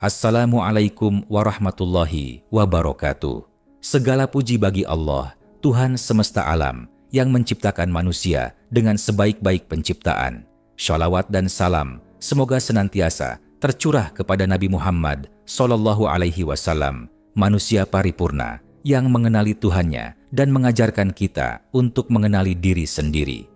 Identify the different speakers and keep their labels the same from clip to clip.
Speaker 1: Assalamualaikum warahmatullahi wabarakatuh. Segala puji bagi Allah, Tuhan semesta alam, yang menciptakan manusia dengan sebaik-baik penciptaan. Shalawat dan salam semoga senantiasa tercurah kepada Nabi Muhammad SAW, manusia paripurna yang mengenali Tuhannya dan mengajarkan kita untuk mengenali diri sendiri.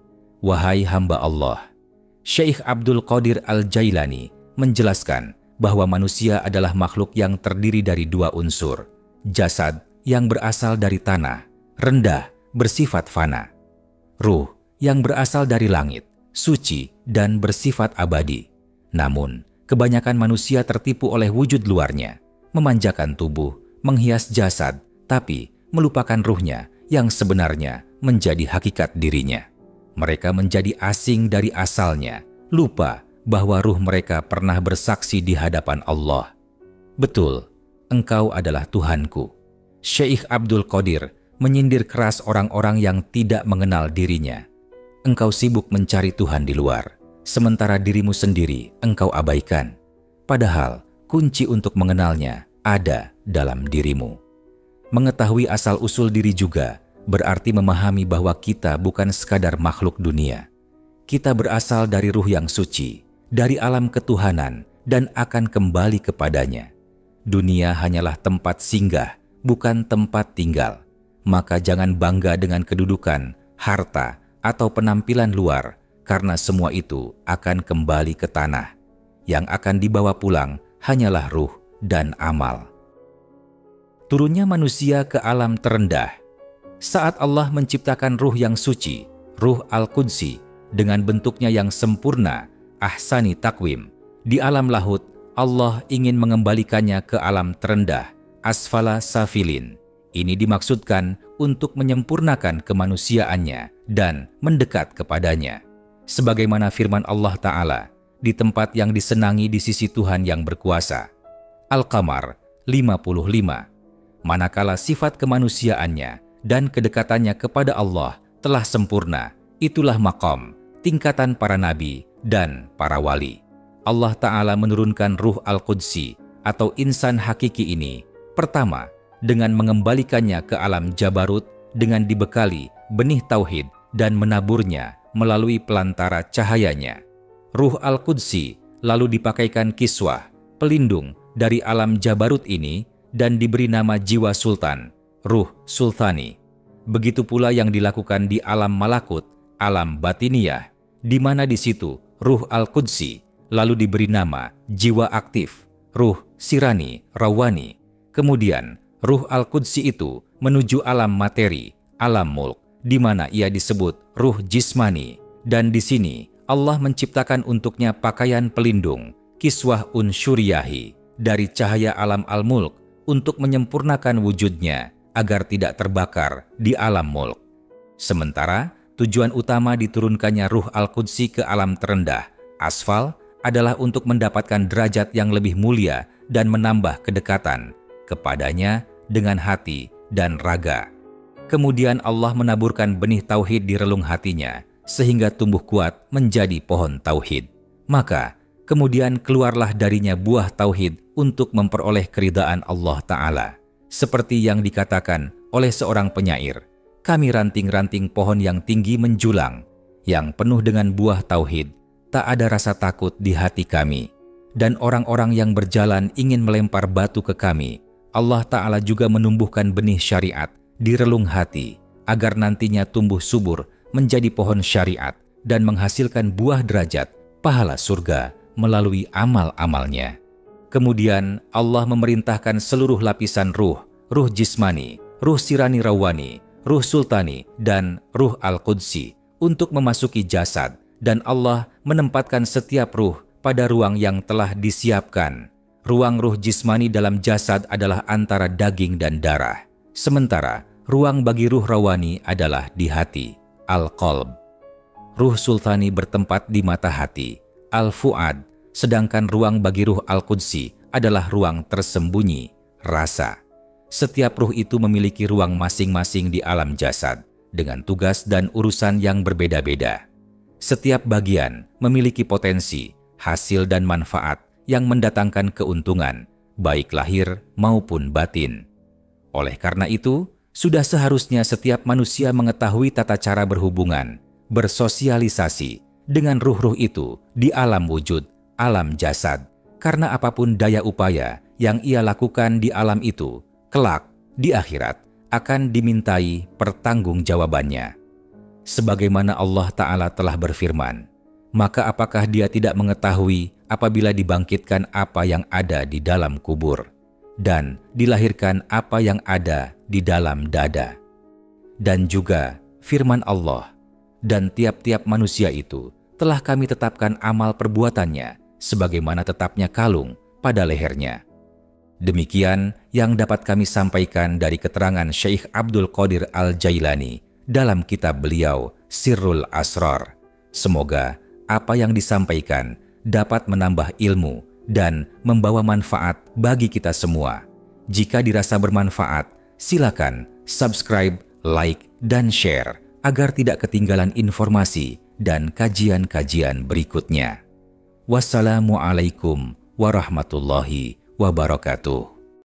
Speaker 1: Wahai hamba Allah, Syekh Abdul Qadir Al-Jailani menjelaskan bahwa manusia adalah makhluk yang terdiri dari dua unsur. Jasad yang berasal dari tanah, rendah, bersifat fana. Ruh yang berasal dari langit, suci, dan bersifat abadi. Namun, kebanyakan manusia tertipu oleh wujud luarnya, memanjakan tubuh, menghias jasad, tapi melupakan ruhnya yang sebenarnya menjadi hakikat dirinya. Mereka menjadi asing dari asalnya, lupa bahwa ruh mereka pernah bersaksi di hadapan Allah. Betul, engkau adalah Tuhanku. Syekh Abdul Qadir menyindir keras orang-orang yang tidak mengenal dirinya. Engkau sibuk mencari Tuhan di luar, sementara dirimu sendiri engkau abaikan. Padahal kunci untuk mengenalnya ada dalam dirimu. Mengetahui asal-usul diri juga berarti memahami bahwa kita bukan sekadar makhluk dunia. Kita berasal dari ruh yang suci, dari alam ketuhanan, dan akan kembali kepadanya. Dunia hanyalah tempat singgah, bukan tempat tinggal. Maka jangan bangga dengan kedudukan, harta, atau penampilan luar, karena semua itu akan kembali ke tanah. Yang akan dibawa pulang hanyalah ruh dan amal. Turunnya manusia ke alam terendah. Saat Allah menciptakan ruh yang suci, ruh Al-Qudsi, dengan bentuknya yang sempurna, ahsani takwim, di alam lahut, Allah ingin mengembalikannya ke alam terendah, asfala safilin. Ini dimaksudkan untuk menyempurnakan kemanusiaannya dan mendekat kepadanya. Sebagaimana firman Allah Ta'ala, di tempat yang disenangi di sisi Tuhan yang berkuasa. Al-Qamar 55. Manakala sifat kemanusiaannya dan kedekatannya kepada Allah telah sempurna, itulah maqam, tingkatan para nabi dan para wali. Allah Ta'ala menurunkan ruh Al-Qudsi atau insan hakiki ini pertama dengan mengembalikannya ke alam Jabarut dengan dibekali benih tauhid dan menaburnya melalui pelantara cahayanya. Ruh Al-Qudsi lalu dipakaikan kiswah, pelindung dari alam Jabarut ini dan diberi nama jiwa sultan, ruh sultani. Begitu pula yang dilakukan di alam malakut, alam batiniyah, di mana di situ ruh Al-Qudsi lalu diberi nama jiwa aktif, ruh sirani, rawani. Kemudian ruh Al-Qudsi itu menuju alam materi, alam mulk, di mana ia disebut ruh jismani. Dan di sini Allah menciptakan untuknya pakaian pelindung, kiswah unsyuriyahi, dari cahaya alam al-mulk untuk menyempurnakan wujudnya agar tidak terbakar di alam mulk. Sementara tujuan utama diturunkannya ruh Al-Qudsi ke alam terendah, asfal, adalah untuk mendapatkan derajat yang lebih mulia dan menambah kedekatan kepadanya dengan hati dan raga. Kemudian Allah menaburkan benih tauhid di relung hatinya, sehingga tumbuh kuat menjadi pohon tauhid. Maka, kemudian keluarlah darinya buah tauhid untuk memperoleh keridaan Allah Ta'ala. Seperti yang dikatakan oleh seorang penyair, kami ranting-ranting pohon yang tinggi menjulang, yang penuh dengan buah tauhid, tak ada rasa takut di hati kami. Dan orang-orang yang berjalan ingin melempar batu ke kami, Allah Ta'ala juga menumbuhkan benih syariat di relung hati, agar nantinya tumbuh subur menjadi pohon syariat dan menghasilkan buah derajat, pahala surga melalui amal-amalnya. Kemudian Allah memerintahkan seluruh lapisan ruh, ruh jismani, ruh sirani rawani, ruh sultani, dan ruh Al-Qudsi untuk memasuki jasad, dan Allah menempatkan setiap ruh pada ruang yang telah disiapkan. Ruang ruh jismani dalam jasad adalah antara daging dan darah, sementara ruang bagi ruh rawani adalah di hati, al-qalb. Ruh sultani bertempat di mata hati, al-fuad, sedangkan ruang bagi ruh Al-Qudsi adalah ruang tersembunyi, rasa. Setiap ruh itu memiliki ruang masing-masing di alam jasad, dengan tugas dan urusan yang berbeda-beda. Setiap bagian memiliki potensi, hasil dan manfaat yang mendatangkan keuntungan, baik lahir maupun batin. Oleh karena itu, sudah seharusnya setiap manusia mengetahui tata cara berhubungan, bersosialisasi dengan ruh-ruh itu di alam wujud, alam jasad, karena apapun daya upaya yang ia lakukan di alam itu, kelak di akhirat akan dimintai pertanggungjawabannya. Sebagaimana Allah Ta'ala telah berfirman, maka apakah dia tidak mengetahui apabila dibangkitkan apa yang ada di dalam kubur dan dilahirkan apa yang ada di dalam dada. Dan juga firman Allah, dan tiap-tiap manusia itu telah kami tetapkan amal perbuatannya sebagaimana tetapnya kalung pada lehernya. Demikian yang dapat kami sampaikan dari keterangan Syekh Abdul Qadir Al-Jailani dalam kitab beliau Sirrul Asrar. Semoga apa yang disampaikan dapat menambah ilmu dan membawa manfaat bagi kita semua. Jika dirasa bermanfaat, silakan subscribe, like, dan share agar tidak ketinggalan informasi dan kajian-kajian berikutnya. Wassalamualaikum warahmatullahi wabarakatuh.